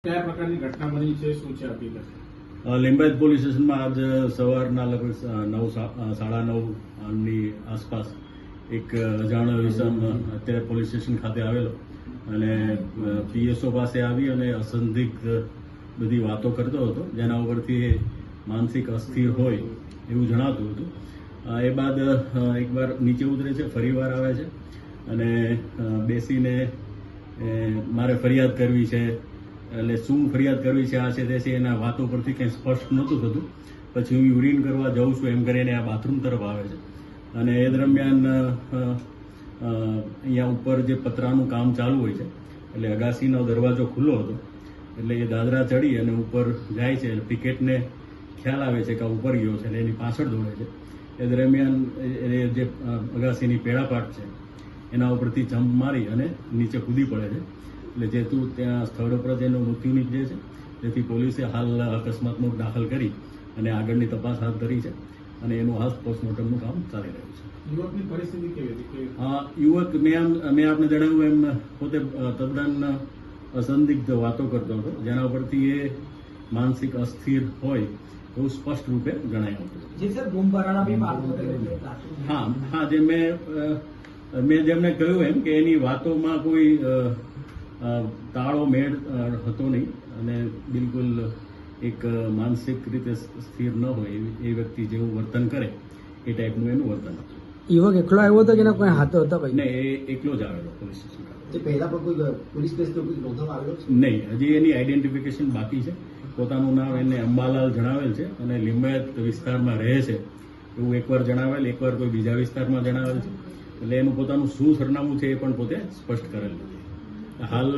કયા પ્રકારની ઘટના બની છે, શું છે હકીકત? લિંબાયત પોલીસ સ્ટેશનમાં આજ સવારના લગભગ 9:30ની આસપાસ એક અજાણ્યો વિષમ અત્યારે પોલીસ સ્ટેશન ખાતે આવેલો અને પીએસઓ પાસે આવી અને અસંદિગ્ધ બધી વાતો કરતો હતો, જેના ઉપરથી માનસિક અસ્થિર હોય એવું જણાતું હતું. એ બાદ એકવાર નીચે ઉતરે છે, ફરીવાર આવે છે અને બેસીને મારે ફરિયાદ કરવી છે, એટલે શું ફરિયાદ કરવી છે, આ છે તે છે, એના વાતો પરથી કંઈ સ્પષ્ટ નહોતું થતું. પછી હું યુરિન કરવા જાઉં છું એમ કરીને આ બાથરૂમ તરફ આવે છે અને એ દરમિયાન અહીંયા ઉપર જે પતરાનું કામ ચાલુ હોય છે, એટલે અગાસીનો દરવાજો ખુલ્લો હતો, એટલે એ દાદરા ચડી અને ઉપર જાય છે. એટલે ક્રિકેટને ખ્યાલ આવે છે કે આ ઉપર ગયો છે એટલે એની પાછળ દોડે છે. એ દરમિયાન એ જે અગાસીની પેડાપાટ છે એના ઉપરથી જમ્પ મારી અને નીચે કૂદી પડે છે. એટલે જેતું ત્યાં સ્થળ ઉપર જ એનું મૃત્યુ નીપજે છે. જેથી પોલીસે હાલ અકસ્માતનો દાખલ કરી અને આગળની તપાસ હાથ ધરી છે અને એનું હાલ પોસ્ટમોર્ટમનું કામ ચાલી રહ્યું છે. યુવકની પરિસ્થિતિ કેવી હતી? યુવક મેં આપને જણાવ્યું એમ પોતે તદ્દન અસંદિગ્ધ વાતો કરતો હતો, જેના ઉપરથી એ માનસિક અસ્થિર હોય એવું સ્પષ્ટ રૂપે જણાય આવતું. હા, જે મેં જેમને કહ્યું એમ કે એની વાતોમાં કોઈ તાળો મેળ હતો નહીં અને બિલકુલ એક માનસિક રીતે સ્થિર ન હોય એ વ્યક્તિ જેવું વર્તન કરે એ ટાઈપનું એનું વર્તન હતું. યુવક એકલો આવ્યો હતો કે એના કોઈ હાથો હતા? ને એ એકલો જ આવેલો પોલીસ સ્ટેશન. પહેલા પણ કોઈ પોલીસ કેસ તો કોઈ નોંધવામાં આવેલો છે? નહીં, હજી એની આઈડેન્ટિફિકેશન બાકી છે. પોતાનું નામ એને અંબાલાલ જણાવેલ છે અને લિંબાયત વિસ્તારમાં રહે છે એવું એકવાર જણાવેલ, એકવાર કોઈ બીજા વિસ્તારમાં જણાવેલ છે. એટલે એનું પોતાનું શું સરનામું છે એ પણ પોતે સ્પષ્ટ કરેલ નથી. હાલ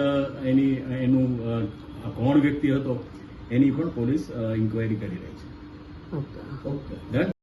એનું કોણ વ્યક્તિ હતો એની પણ પોલીસ ઇન્ક્વાયરી કરી રહી છે. ઓકે.